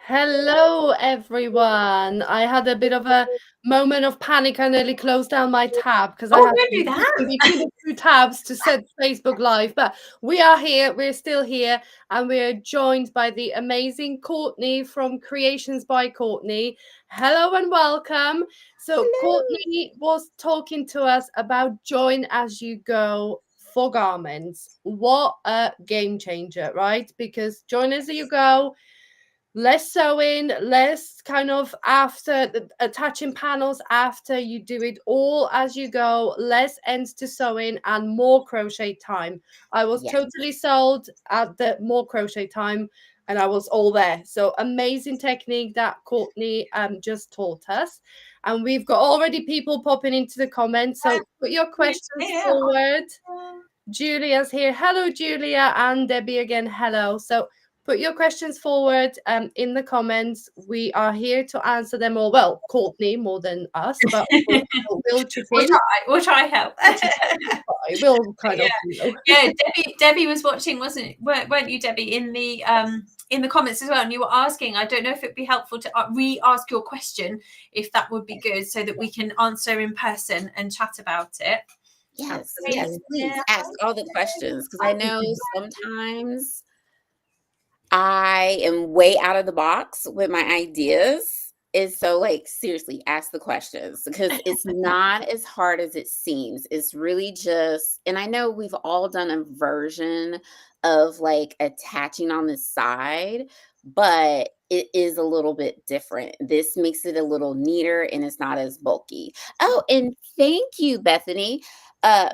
Hello, everyone. I had a bit of a moment of panic. I nearly closed down my tab because I Oh, had don't to do switch that. between the two tabs to set Facebook Live. But we are here. We're still here. And we're joined by the amazing Courtney from Creations by Courtney. Hello and welcome. So, Hello. Courtney was talking to us about join as you go for garments. What a game changer, right? Because join as you go, less sewing, less kind of after attaching panels after you do it all as you go, less ends to sewing and more crochet time. I was Yes. totally sold at the more crochet time and I was all there. So amazing technique that Courtney just taught us. And we've got already people popping into the comments. So put your questions Yeah. forward. Julia's here. Hello, Julia, and Debbie again. Hello. So put your questions forward in the comments. We are here to answer them all. Well, Courtney more than us, but we'll chip in. We'll try help. We'll kind of, you know. Yeah, Debbie was watching, weren't you, Debbie, in the comments as well? And you were asking. I don't know if it'd be helpful to re-ask your question, if that would be good, so that we can answer in person and chat about it. Yes, Absolutely. please ask all the questions because I know sometimes I am way out of the box with my ideas. And so, like, seriously, ask the questions because it's not as hard as it seems. It's really just, and I know we've all done a version of like attaching on the side, but it is a little bit different. This makes it a little neater and it's not as bulky. Oh, and thank you, Bethany.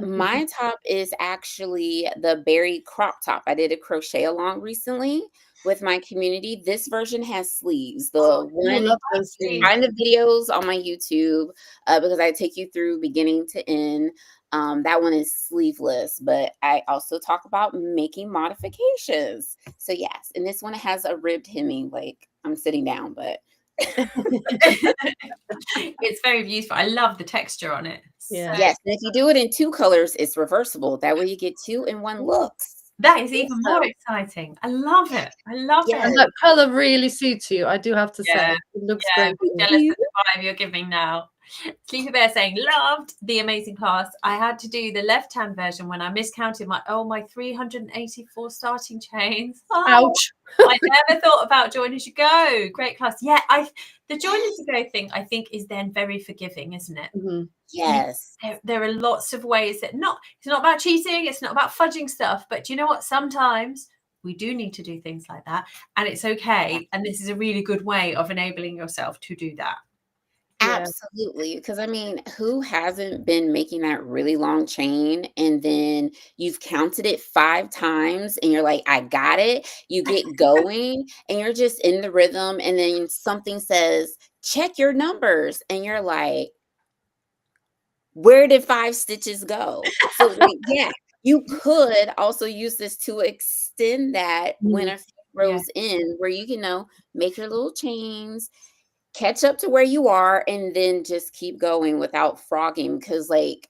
My top is actually the berry crop top. I did a crochet along recently with my community. This version has sleeves. The one love you those can sleeves. find the videos on my YouTube because I take you through beginning to end. That one is sleeveless, but I also talk about making modifications. So yes, and this one has a ribbed hemming, like I'm sitting down, but It's very beautiful. I love the texture on it. Yeah. yes, and if you do it in two colors, it's reversible. That way you get two in one looks. That is even more exciting. I love it. I love Yes. And it. that color really suits you, I do have to say. Yeah. It looks Yeah, great. I'm jealous of the vibe you're giving now. Sleepy Bear saying, loved the amazing class. I had to do the left-hand version when I miscounted my 384 starting chains. Oh, Ouch. I never thought about join as you go. Great class. Yeah, the join as you go thing, I think, is then very forgiving, isn't it? Mhm. Yes. There are lots of ways that it's not about cheating, it's not about fudging stuff, but you know what? Sometimes we do need to do things like that, and it's okay. And this is a really good way of enabling yourself to do that. Yeah. Absolutely. Because I mean, who hasn't been making that really long chain and then you've counted it 5 times and you're like, I got it. You get going and you're just in the rhythm. And then something says, check your numbers. And you're like, where did 5 stitches go? So, like, yeah, you could also use this to extend that when a few Yeah. rows in where you can make your little chains, catch up to where you are, and then just keep going without frogging. Because, like,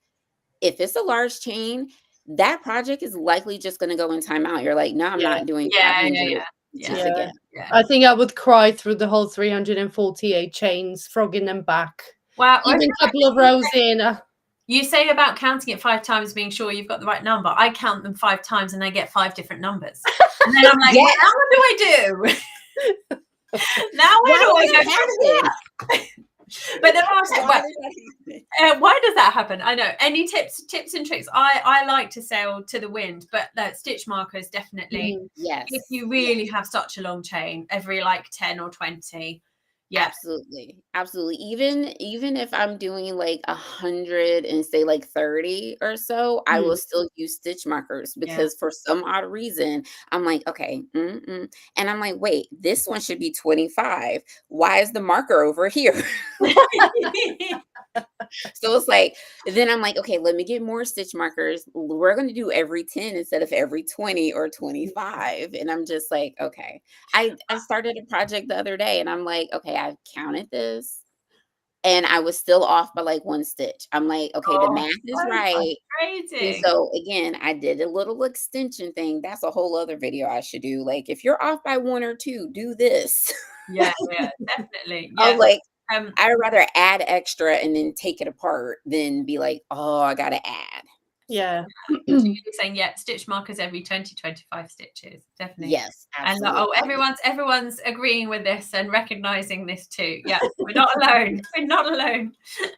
if it's a large chain, that project is likely just going to go in timeout. You're like, no, I'm not doing 500 stitches again. Yeah. I think I would cry through the whole 348 chains, frogging them back. Wow. Even a couple of rows in. You say about counting it 5 times, being sure you've got the right number. I count them 5 times and I get 5 different numbers. And then I'm like, Yes. well, now what do I do? Now where do I go? But there are some, why does that happen? I know. Any tips and tricks? I like to sail to the wind, but stitch markers definitely. Yes. If you really have such a long chain, every like 10 or 20. Yeah. Absolutely. Even if I'm doing like 100 and say like 30 or so, I will still use stitch markers because for some odd reason, I'm like, okay, and I'm like, wait, this one should be 25. Why is the marker over here? So it's like, then I'm like, okay, let me get more stitch markers. We're going to do every 10 instead of every 20 or 25. And I'm just like, okay. I started a project the other day and I'm like, okay, I've counted this. and I was still off by like 1 stitch. I'm like, okay, the math is so right. And frustrating. so again, I did a little extension thing. That's a whole other video I should do. Like, if you're off by 1 or 2, do this. Yeah, definitely. I Yeah. was like, Um, I'd rather add extra and then take it apart than be like, oh, I gotta add. Yeah. You're saying, yeah, stitch markers every 20-25 stitches, definitely. Yes, And absolutely. everyone's agreeing with this and recognizing this too. Yeah, we're not alone. We're not alone.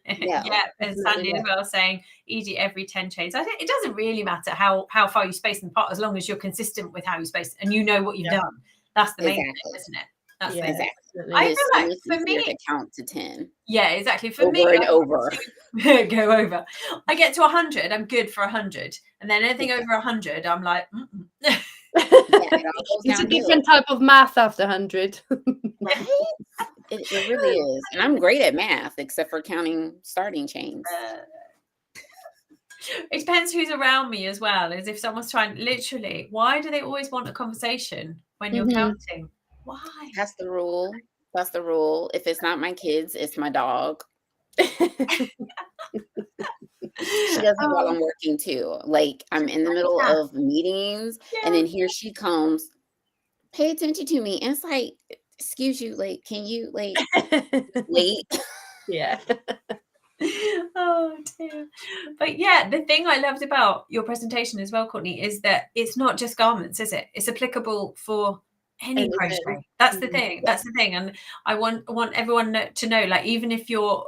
No, Yeah, and Sandy as well saying Edie every 10 chains. I think it doesn't really matter how far you space them apart, as long as you're consistent with how you space and you know what you've done. That's the main thing, isn't it? That's the main thing. Exactly. I And feel like it's for easier me, to count to 10 yeah, exactly. For me, over and over. go over. I get to 100. I'm good for 100, and then anything over 100, I'm like, Yeah, it all goes It's a downhill. different type of math after 100. Right? It really is. And I'm great at math, except for counting starting chains. It depends who's around me as well. As if someone's trying, literally, why do they always want a conversation when you're counting? Why? That's the rule. That's the rule. If it's not my kids, it's my dog. She does it while I'm working too. Like, I'm in the middle of meetings, and then here she comes, pay attention to me. And it's like, excuse you, like, can you like wait? Yeah. Oh dear. But yeah, the thing I loved about your presentation as well, Courtney, is that it's not just garments, is it? It's applicable for any crochet. That's the thing. That's the thing. And I want everyone to know, like, even if you're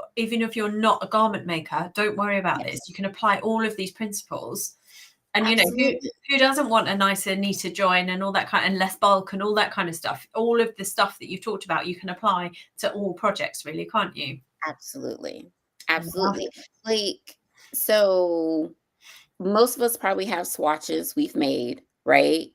not a garment maker, don't worry about this. You can apply all of these principles. And you know, who doesn't want a nicer, neater join and all that kind, and less bulk and all that kind of stuff? All of the stuff that you've talked about, you can apply to all projects, really, can't you? Absolutely. Absolutely. Like, so most of us probably have swatches we've made, right?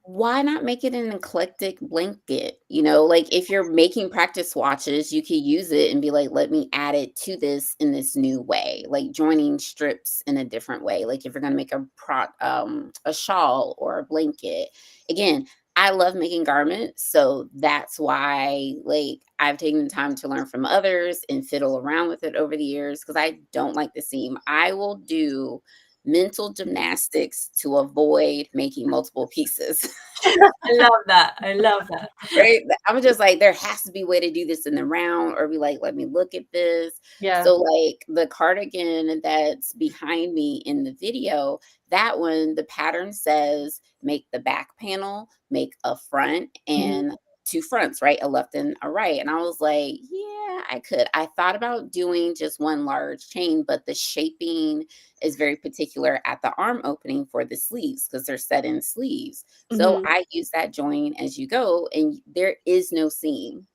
Why not make it an eclectic blanket? You know, like, if you're making practice swatches, you could use it and be like, let me add it to this in this new way, like joining strips in a different way. Like, if you're going to make a shawl or a blanket, again, I love making garments, so that's why, like, I've taken the time to learn from others and fiddle around with it over the years, because I don't like the seam. I will do mental gymnastics to avoid making multiple pieces. I love that. I love that. Right? I'm just like, there has to be a way to do this in the round, or be like, let me look at this. Yeah. So like the cardigan that's behind me in the video, that one, the pattern says make the back panel, make a front and 2 fronts, right? A left and a right. And I was like, yeah, I could. I thought about doing just 1 large chain, but the shaping is very particular at the arm opening for the sleeves, because they're set in sleeves. So I use that join as you go, and there is no seam.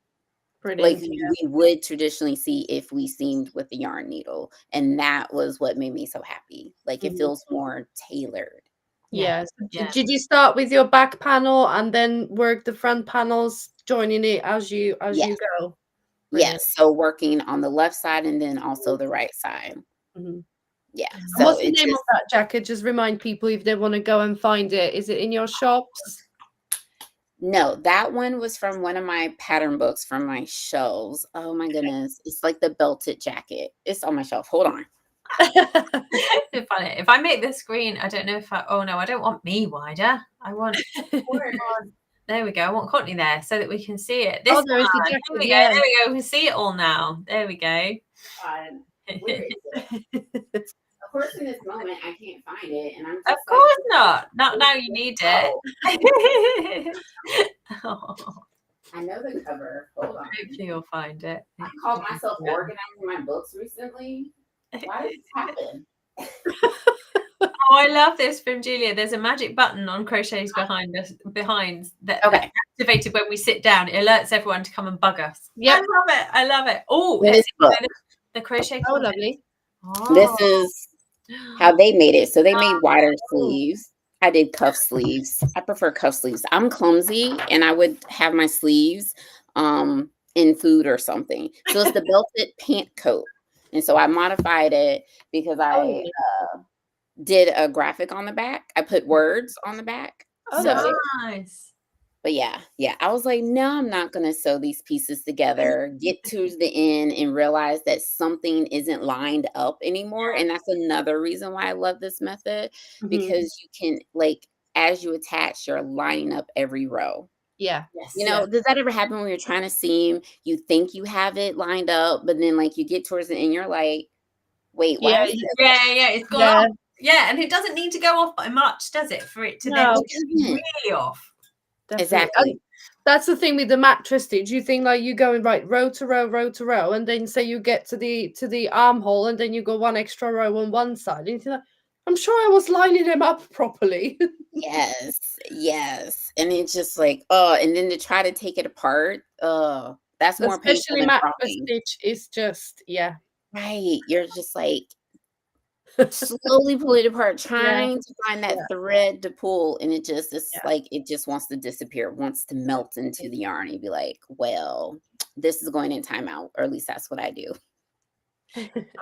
Like we would traditionally see if we seamed with the yarn needle. And that was what made me so happy. Like, it feels more tailored. Yes. Did you start with your back panel and then work the front panels, joining it as you go? Yes. So working on the left side and then also the right side. Yeah. So what's the name of that jacket? Just remind people if they want to go and find it. Is it in your shops? No, that one was from one of my pattern books from my shelves. Oh my goodness. It's like the belted jacket. It's on my shelf. Hold on. It's funny. If I make the screen, I don't know if oh no, I don't want me wider. I want there we go. I want Courtney there so that we can see it. This there is the jacket. There we go. There we go. We can see it all now. There we go. Where is it? Of course, in this moment, I can't find it, and I'm just of course not. Not now. You need it. Oh. I know the cover. Hold on. Hopefully, you'll find it. I called myself organizing my books recently. Why did this happen? Oh, I love this from Julia. There's a magic button on Crochets behind that activated when we sit down. It alerts everyone to come and bug us. Yeah, I love it. I love it. Oh, the crochet. Oh, lovely. Oh. This is how they made it. So they made wider sleeves. I did cuff sleeves. I prefer cuff sleeves. I'm clumsy, and I would have my sleeves in food or something. So it's the belted pant coat. And so I modified it because I did a graphic on the back. I put words on the back. Oh, so nice. But yeah, I was like, no, I'm not gonna sew these pieces together, get to the end and realize that something isn't lined up anymore. And that's another reason why I love this method, Mhm. because you can, like, as you attach, you're lining up every row. Yeah. You Yes. know, does that ever happen when you're trying to seam? You think you have it lined up, but then like you get towards the end, you're like, wait, why Yeah. is this? Yeah, it's gone Yeah. off. Yeah, and it doesn't need to go off by much, does it? For it to then No, It be doesn't. really off. definitely. And Exactly. that's the thing with the mattress stitch. You think like you going right row to row, row to row, and then say you get to the armhole, and then you go one extra row on one side. And you think, like, I'm sure I was lining them up properly. Yes. And it's just like, oh, and then to try to take it apart, that's more painful Especially than mattress crocking. stitch is just Right. You're just like slowly pull it apart, yeah, trying to find yeah, that thread to pull, and it just is yeah. like it just wants to disappear, wants to melt into the yarn. You'd be like, well, this is going in timeout, or at least that's what I do.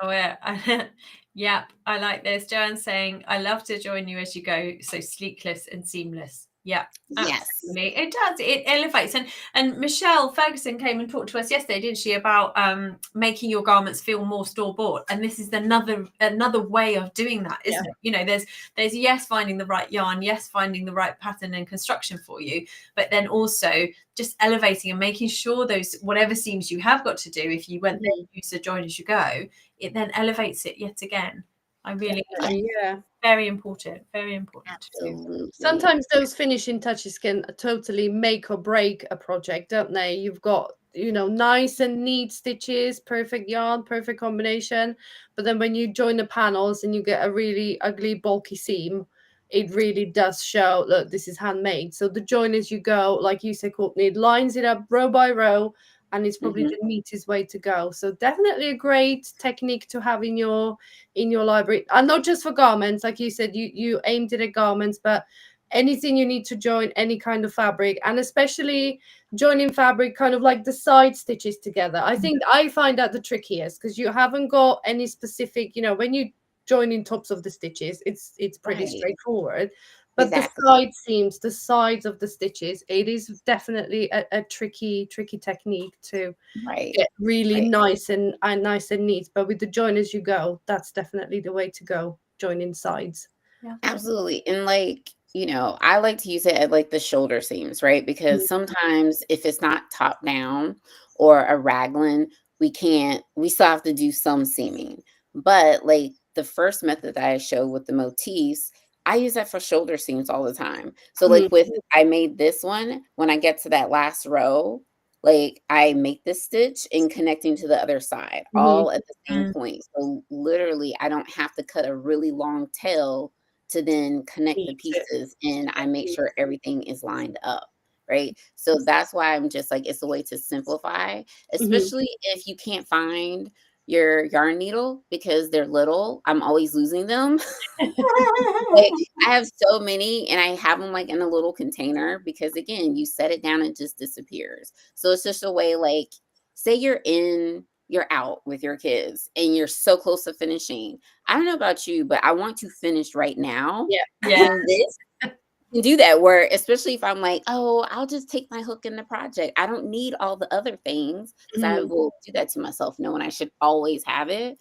Oh yeah. Yep, I like this. Joanne's saying, I love to join you as you go, so sleekless and seamless. Yeah, Yes. absolutely. It does. It elevates. And Michelle Ferguson came and talked to us yesterday, didn't she, about making your garments feel more store-bought. And this is another way of doing that, isn't it? You know, there's yes, finding the right yarn, yes, finding the right pattern and construction for you, but then also just elevating and making sure those whatever seams you have got to do, if you went there, use the join as you go, it then elevates it yet again. I really Definitely, yeah. very important to do. Absolutely. Sometimes those finishing touches can totally make or break a project, don't they? You've got, nice and neat stitches, perfect yarn, perfect combination. But then when you join the panels and you get a really ugly, bulky seam, it really does show, look, this is handmade. So the join as you go, like you said, Courtney, it lines it up row by row, and it's probably Mhm. the neatest way to go. So definitely a great technique to have in your library, and not just for garments. Like you said, you aimed it at garments, but anything you need to join any kind of fabric, and especially joining fabric kind of like the side stitches together. I think I find that the trickiest, because you haven't got any specific, when you join in tops of the stitches, it's pretty Right. straightforward. But the Exactly. side seams, the sides of the stitches, it is definitely a tricky technique to Right. get really Right. nice and neat. But with the join as you go, that's definitely the way to go. Joining sides. Yeah. Absolutely. And like, I like to use it at like the shoulder seams, right? Because sometimes if it's not top down or a raglan, we still have to do some seaming. But like the first method that I showed with the motifs, I use that for shoulder seams all the time. So like I made this one, when I get to that last row, like I make this stitch and connecting to the other side, Mhm. all at the same point. So literally I don't have to cut a really long tail to then connect the Neat it. pieces, and I make Neat. sure everything is lined up, right? So that's why I'm just like, it's a way to simplify, Mhm. especially if you can't find your yarn needle because they're little. I'm always losing them. Like, I have so many, and I have them like in a little container because again, you set it down and it just disappears. So it's just a way, like, say you're out with your kids and you're so close to finishing. I don't know about you, but I want to finish right now. Yeah. Yeah. And this can do that, where especially if I'm like, oh, I'll just take my hook in the project. I don't need all the other things, because I Mhm. will do that to myself, knowing I should always have it.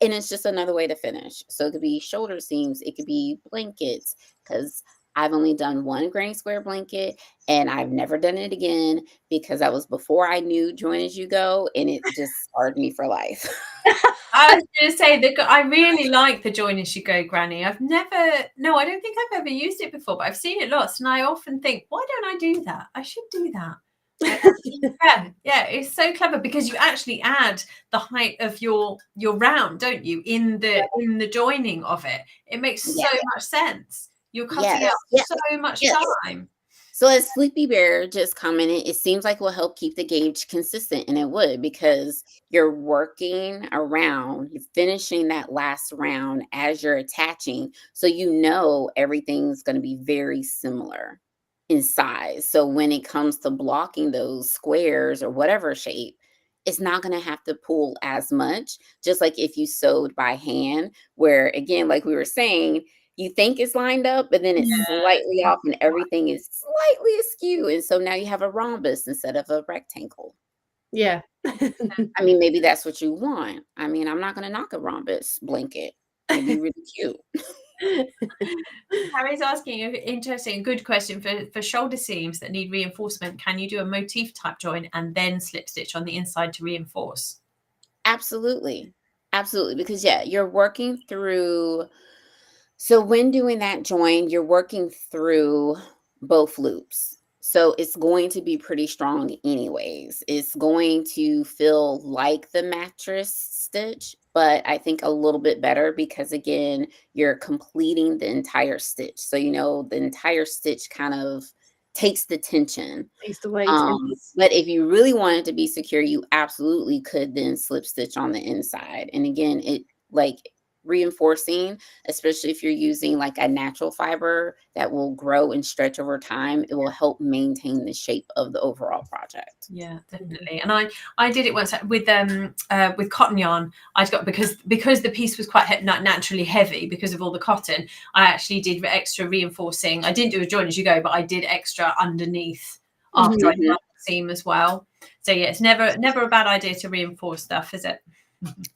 And it's just another way to finish. So it could be shoulder seams, it could be blankets, because I've only done one granny square blanket and I've never done it again because that was before I knew join as you go, and it just scarred me for life. I was going to say that I really like the join as you go, Granny. I don't think I've ever used it before, but I've seen it lots, and I often think, why don't I do that? I should do that. Yeah, it's so clever because you actually add the height of your round, don't you, in the joining of it. It makes so Yes, much sense. You're cutting yes, out yes, so much yes. time. So as Sleepy Bear just commented, it seems like will help keep the gauge consistent, and it would, because you're working around, you're finishing that last round as you're attaching, so everything's going to be very similar in size. So when it comes to blocking those squares or whatever shape, it's not going to have to pull as much, just like if you sewed by hand, where again, like we were saying, you think it's lined up, but then it's slightly off and everything is slightly askew. And so now you have a rhombus instead of a rectangle. Yeah. I mean, maybe that's what you want. I mean, I'm not going to knock a rhombus blanket. It'd be really cute. Harry's asking an interesting, good question for shoulder seams that need reinforcement. Can you do a motif type join and then slip stitch on the inside to reinforce? Absolutely. Absolutely. Because you're working through. So when doing that join, you're working through both loops. So it's going to be pretty strong anyways. It's going to feel like the mattress stitch, but I think a little bit better because again, you're completing the entire stitch. So the entire stitch kind of takes the tension. Takes the weight. But if you really wanted to be secure, you absolutely could then slip stitch on the inside. And again, it like reinforcing, especially if you're using like a natural fiber that will grow and stretch over time, it will help maintain the shape of the overall project. Yeah, definitely. And I did it once with cotton yarn. I got because the piece was quite naturally heavy because of all the cotton. I actually did extra reinforcing. I didn't do a join as you go, but I did extra underneath after I cut the seam as well. So yeah, it's never a bad idea to reinforce stuff, is it?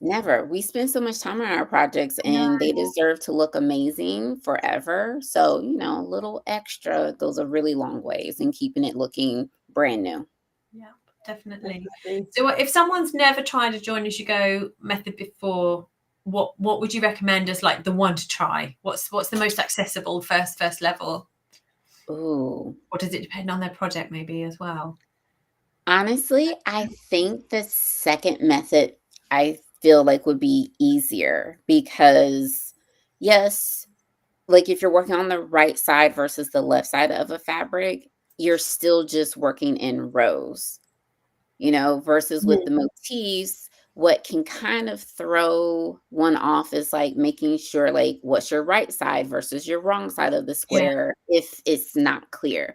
Never. We spend so much time on our projects and they deserve to look amazing forever. So, a little extra goes a really long ways in keeping it looking brand new. Yeah, definitely. So if someone's never tried a join as you go method before, what would you recommend as like the one to try? What's the most accessible first level? Ooh. Or does it depend on their project maybe as well? Honestly, I think the second method I feel like would be easier because yes, like if you're working on the right side versus the left side of a fabric, you're still just working in rows, versus with the motifs, what can kind of throw one off is like making sure like what's your right side versus your wrong side of the square if it's not clear.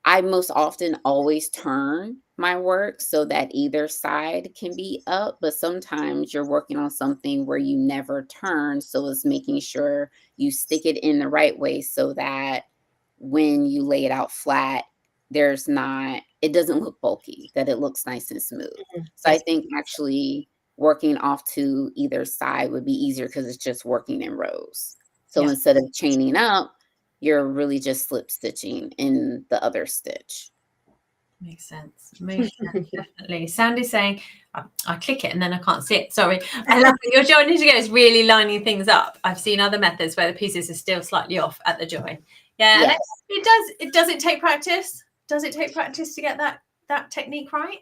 I most often always turn my work so that either side can be up, but sometimes you're working on something where you never turn. So it's making sure you stick it in the right way so that when you lay it out flat, it doesn't look bulky, that it looks nice and smooth. So I think actually working off to either side would be easier because it's just working in rows. So instead of chaining up, you're really just slip stitching in the other stitch. Makes sense. Definitely. Sandy's saying, I click it and then I can't see it. Sorry. I love that your join as you go is really lining things up. I've seen other methods where the pieces are still slightly off at the join. Yeah. Yes. And does it take practice? Does it take practice to get that technique right?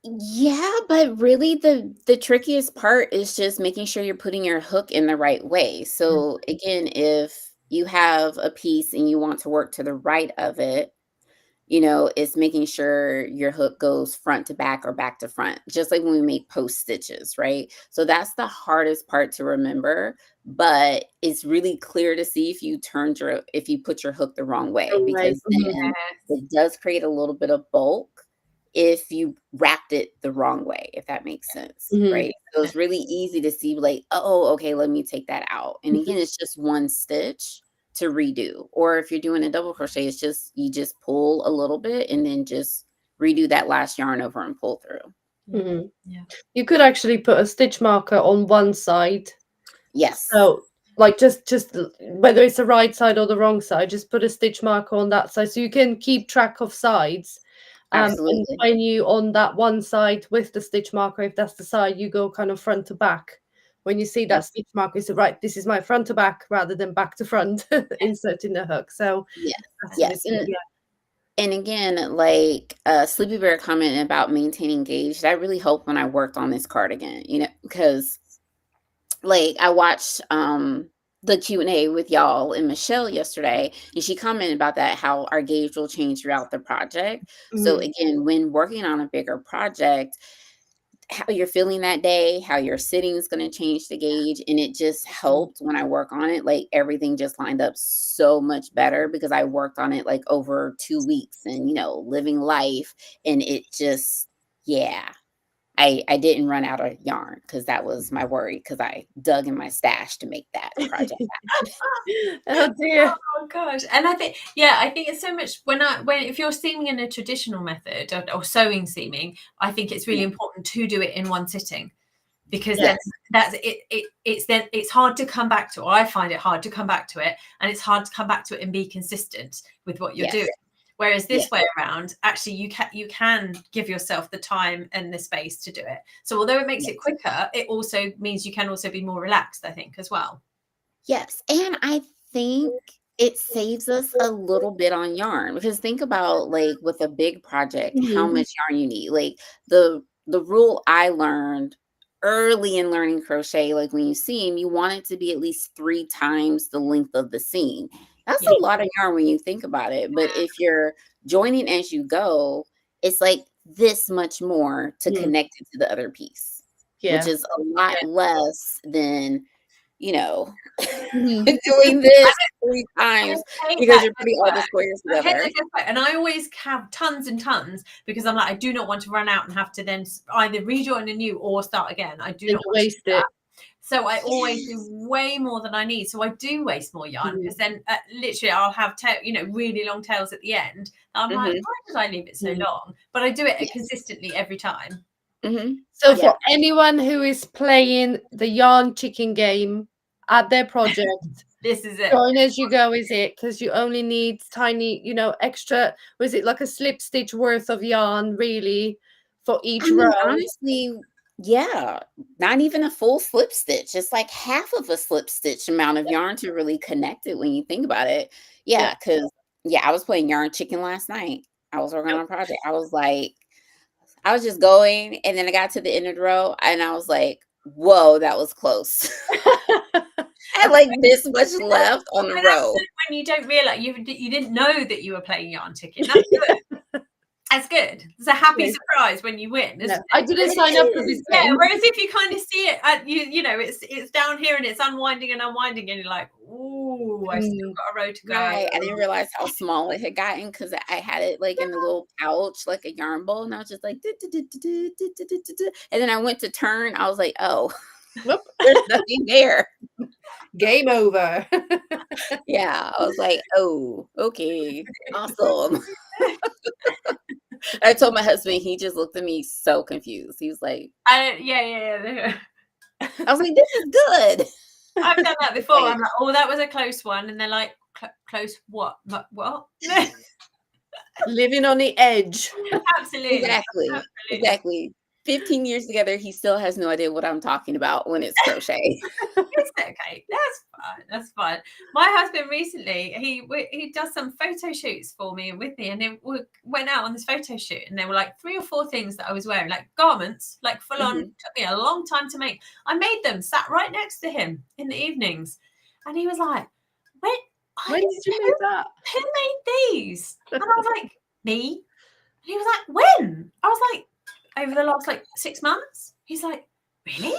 Yeah, but really the trickiest part is just making sure you're putting your hook in the right way. So again, if you have a piece and you want to work to the right of it, it's making sure your hook goes front to back or back to front, just like when we make post stitches, right? So that's the hardest part to remember, but it's really clear to see if you put your hook the wrong way, because then it does create a little bit of bulk if you wrapped it the wrong way, if that makes sense, right? So it's really easy to see like, oh, okay, let me take that out. And again, it's just one stitch to redo. Or if you're doing a double crochet, it's just, you just pull a little bit and then just redo that last yarn over and pull through. Yeah. You could actually put a stitch marker on one side. Yes. So like just whether it's the right side or the wrong side, just put a stitch marker on that side so you can keep track of sides. Absolutely. And when you on that one side with the stitch marker, if that's the side, you go kind of front to back. When you see that stitch marker, so right, this is my front to back rather than back to front, inserting the hook. So yes. And again, like Sleepy Bear commented about maintaining gauge, that really helped when I worked on this cardigan, because like I watched the Q&A with y'all and Michelle yesterday, and she commented about that, how our gauge will change throughout the project. So again, when working on a bigger project, how you're feeling that day, how you're sitting is going to change the gauge. And it just helped when I work on it. Like everything just lined up so much better because I worked on it like over 2 weeks and, living life. And it just, I didn't run out of yarn, because that was my worry, because I dug in my stash to make that project happen. Oh dear. Oh gosh. And I think it's so much when if you're seaming in a traditional method or sewing seaming, I think it's really important to do it in one sitting, because then it's hard to come back to. I find it hard to come back to it, and it's hard to come back to it and be consistent with what you're doing. Whereas this way around, actually, you can give yourself the time and the space to do it. So although it makes it quicker, it also means you can also be more relaxed, I think, as well. Yes. And I think it saves us a little bit on yarn, because think about, like, with a big project, how much yarn you need. Like, the rule I learned early in learning crochet, like when you seam, you want it to be at least 3 times the length of the seam. That's a lot of yarn when you think about it. But if you're joining as you go, it's like this much more to connect it to the other piece, which is a lot less than, doing this 3 times because you're putting all the squares together. And I always have tons and tons, because I'm like, I do not want to run out and have to then either rejoin anew or start again. I do not want waste to do it. that. So I always do way more than I need. So I do waste more yarn, because then literally I'll have really long tails at the end. I'm like, why did I leave it so long? But I do it consistently every time. So for anyone who is playing the yarn chicken game at their project, this is it. Join as you go is it, because you only need tiny, extra, was it like a slip stitch worth of yarn really for each row? Honestly, not even a full slip stitch. It's like half of a slip stitch amount of yarn to really connect it when you think about it. Because I was playing yarn chicken last night. I was working on a project. I was just going, and then I got to the end of the row, and I was like, whoa, that was close. I had like this much left on the row. When you don't realize you didn't know that you were playing yarn chicken. That's good. That's good. It's a happy surprise when you win. No, I didn't sign up for this game. Whereas if you kind of see it, it's down here and it's unwinding, and you're like, ooh, I still got a row to go. Right. I didn't realize how small it had gotten, because I had it like in a little pouch, like a yarn bowl, and I was just like, and then I went to turn. I was like, oh, there's nothing there. Game over. I was like, oh, okay, awesome. I told my husband, he just looked at me so confused. He was like, I was like, this is good. I've done that before. I'm like, oh, that was a close one. And they're like, close what? What? Living on the edge. Absolutely. Exactly. 15 years together, he still has no idea what I'm talking about when it's crochet. It's okay. That's fine. My husband recently, he does some photo shoots for me and with me, and then we went out on this photo shoot, and there were like 3 or 4 things that I was wearing, like garments, like full on. Took me a long time to make. I made them, sat right next to him in the evenings, and he was like, when did you make that? Who made these? And I was like, me. And he was like, when? I was like, over the last 6 months. He's like, really?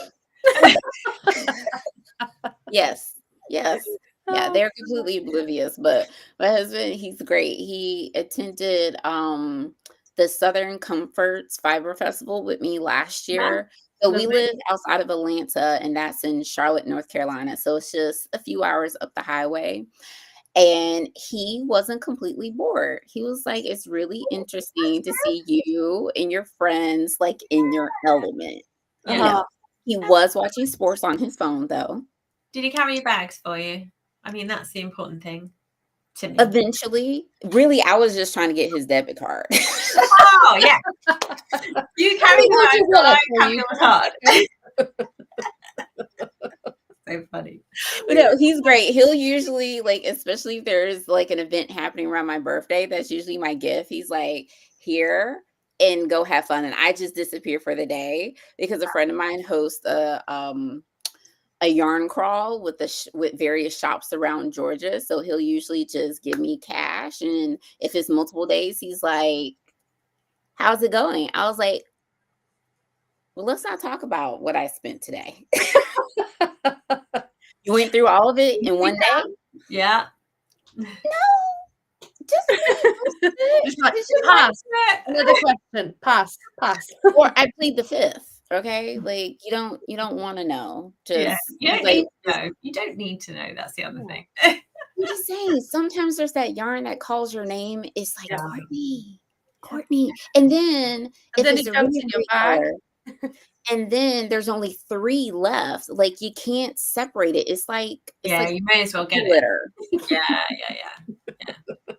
Yes. Yeah, they're completely oblivious. But my husband, he's great. He attended the Southern Comforts Fiber Festival with me last year. So we live outside of Atlanta, and that's in Charlotte, North Carolina. So it's just a few hours up the highway. And he wasn't completely bored. He was like, it's really interesting to see you and your friends like in your element. He was watching sports on his phone, though. Did he carry your bags for you? I mean, that's the important thing to me. Eventually, really, I was just trying to get his debit card. Oh, yeah. You carry the card. So funny. But no, he's great. He'll usually, especially if there's an event happening around my birthday, that's usually my gift. He's like, here, and go have fun. And I just disappear for the day, because a friend of mine hosts a yarn crawl with various shops around Georgia. So he'll usually just give me cash. And if it's multiple days, he's like, how's it going? I was like, well, let's not talk about what I spent today. You went through all of it in one day? Yeah. No. Just like, pass. Another question. Pass. Or I plead the fifth. Okay, like you don't want to know. Just you don't like need to know. You don't need to know. That's the other thing. I'm just saying. Sometimes there's that yarn that calls your name. It's like Courtney, and then if then it's it a jumps really in your great bag. color, and then there's only 3 left. Like you can't separate it. It's like you may as well get litter. it. Yeah.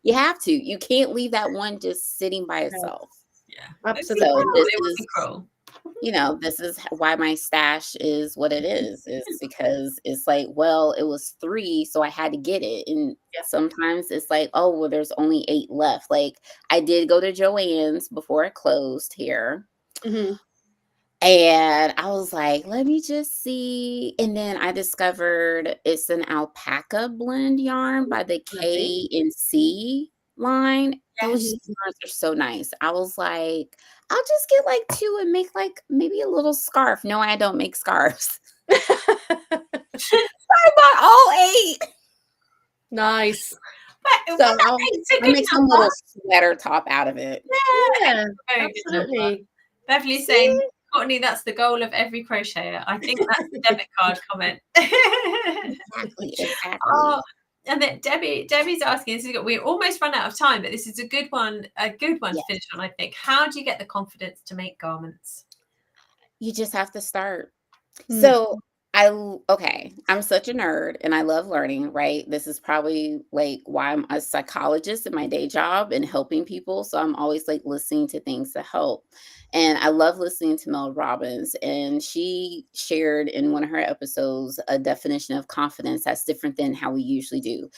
You have to. You can't leave that one just sitting by itself. Yeah, absolutely. So this it would is be cruel. this is why my stash is what it is because it's like, well, it was 3, so I had to get it. And sometimes it's like, oh, well, there's only 8 left. Like I did go to Joann's before it closed here. Mm-hmm. And I was like, let me just see. And then I discovered it's an alpaca blend yarn by the K and C line. Those yarns are so nice. I was like, I'll just get like 2 and make like maybe a little scarf. No, I don't make scarves. I bought all 8. Nice. So I'll make some little sweater top out of it. Yeah, absolutely. Beverly's saying, Courtney, that's the goal of every crocheter. I think that's the debit card comment. Exactly. Oh, and then Debbie's asking, we almost run out of time, but this is a good one to finish on, I think. How do you get the confidence to make garments? You just have to start. So I'm such a nerd and I love learning, right? This is probably like why I'm a psychologist in my day job and helping people. So I'm always like listening to things to help. And I love listening to Mel Robbins. And she shared in one of her episodes a definition of confidence that's different than how we usually do.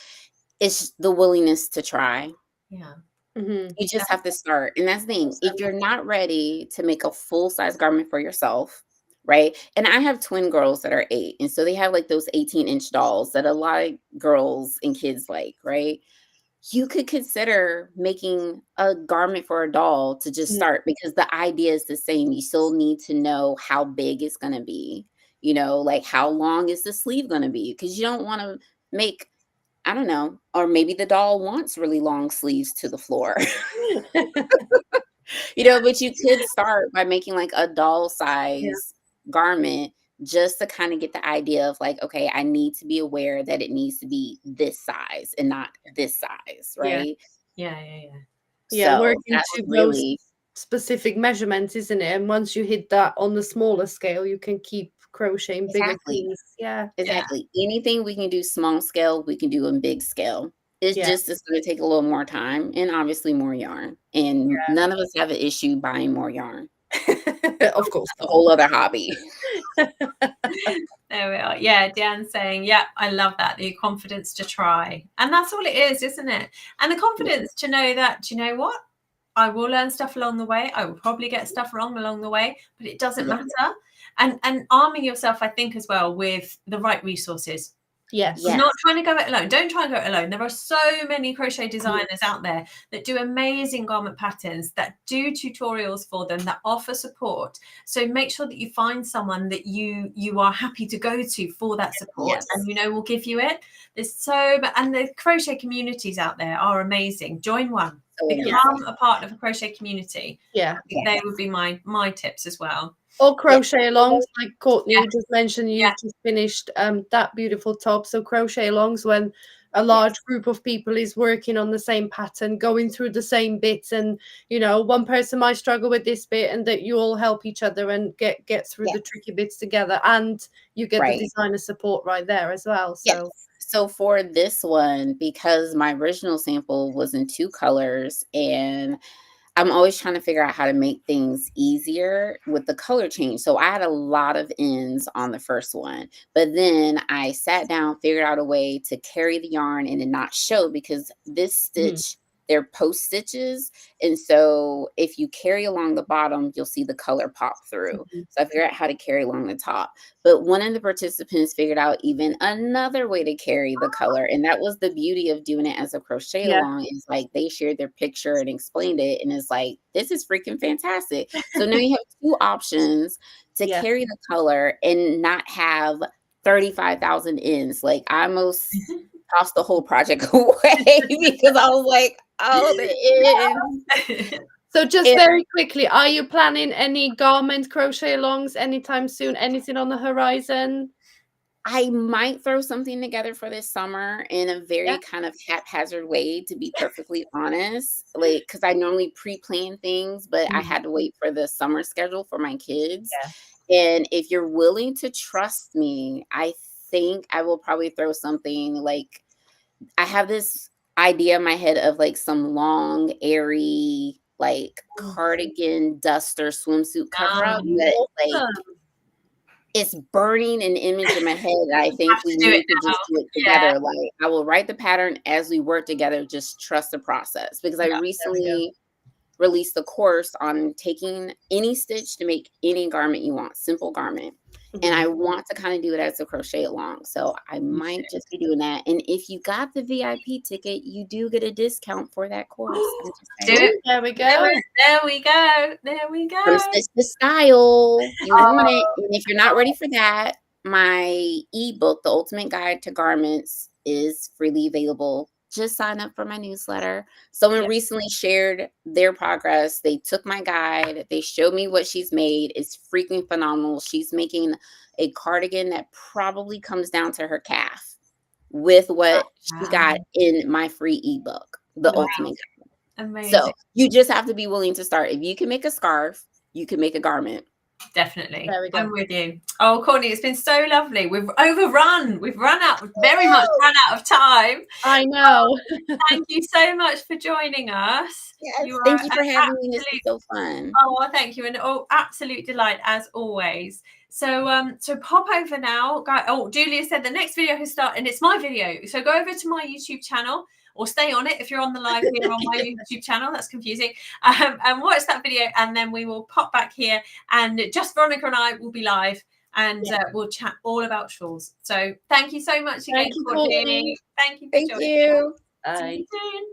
It's the willingness to try. Yeah. You just have to start. And that's the thing. If you're not ready to make a full-size garment for yourself, right? And I have twin girls that are 8. And so they have like those 18-inch dolls that a lot of girls and kids like, right? You could consider making a garment for a doll to just start because the idea is the same. You still need to know how big it's going to be, like how long is the sleeve going to be? Because you don't want to make, I don't know, or maybe the doll wants really long sleeves to the floor. But you could start by making like a doll size garment just to kind of get the idea of like, okay, I need to be aware that it needs to be this size and not this size, right? Yeah. So working to those specific measurements, isn't it? And once you hit that on the smaller scale, you can keep crocheting bigger things. Yeah, exactly. Anything we can do small scale, we can do in big scale. It's just it's going to take a little more time and obviously more yarn. And none of us have an issue buying more yarn. Of course, a whole other hobby. There we are. Yeah, Deanne's saying, I love that. The confidence to try. And that's all it is, isn't it? And the confidence to know that, do you know what? I will learn stuff along the way. I will probably get stuff wrong along the way, but it doesn't matter. And arming yourself, I think, as well with the right resources. Yes. Not trying to go it alone. Don't try and go it alone. There are so many crochet designers out there that do amazing garment patterns, that do tutorials for them, that offer support. So make sure that you find someone that you are happy to go to for that support, and will give you it. There's and the crochet communities out there are amazing. Join one. Become a part of a crochet community. They would be my tips as well. Or crochet alongs, like Courtney just mentioned. You just finished that beautiful top. So crochet alongs when a large group of people is working on the same pattern, going through the same bits, and one person might struggle with this bit, and that you all help each other and get through the tricky bits together, and you get the designer support right there as well. So for this one, because my original sample was in 2 colors, and I'm always trying to figure out how to make things easier with the color change. So I had a lot of ends on the first one, but then I sat down, figured out a way to carry the yarn and it not show, because this stitch, they're post stitches. And so if you carry along the bottom, you'll see the color pop through. So I figured out how to carry along the top. But one of the participants figured out even another way to carry the color. And that was the beauty of doing it as a crochet along, is like they shared their picture and explained it. And it's like, this is freaking fantastic. So now you have 2 options to carry the color and not have 35,000 ends. Like I almost tossed the whole project away because I was like, Oh, the end. So just very quickly, are you planning any garment crochet alongs anytime soon? Anything on the horizon? I might throw something together for this summer in a very kind of haphazard way, to be perfectly honest. Like, because I normally pre-plan things, but I had to wait for the summer schedule for my kids. And if you're willing to trust me, I think I will probably throw something like, I have this idea in my head of like some long, airy, like cardigan, duster, swimsuit cover up that like it's burning an image in my head that I think we need to just do it together. Like, I will write the pattern as we work together. Just trust the process, because I recently released a course on taking any stitch to make any garment you want, simple garment. And I want to kind of do it as a crochet along. So I might just be doing that. And if you got the VIP ticket, you do get a discount for that course. Do it. There we go. There we go. There we go. From Stitch to Style. You want it. And if you're not ready for that, my ebook, The Ultimate Guide to Garments, is freely available. Just sign up for my newsletter. Someone recently shared their progress. They took my guide. They showed me what she's made. It's freaking phenomenal. She's making a cardigan that probably comes down to her calf with what she got in my free ebook, The Ultimate Guide. Amazing. So you just have to be willing to start. If you can make a scarf, you can make a garment. Definitely. There we go. I'm with you. Oh, Courtney, it's been so lovely. We've overrun. We've run out, very much run out of time. I know. Thank you so much for joining us. Yes, thank you for having me. This is so fun. Oh, thank you. And absolute delight as always. So so pop over now. Julia said the next video has started, and it's my video. So go over to my YouTube channel, or stay on it if you're on the live here on my YouTube channel. That's confusing. And watch that video, and then we will pop back here, and just Veronika and I will be live, and we'll chat all about shawls. So thank you so much again, Courtney. Thank you for joining. You. Bye. See you soon.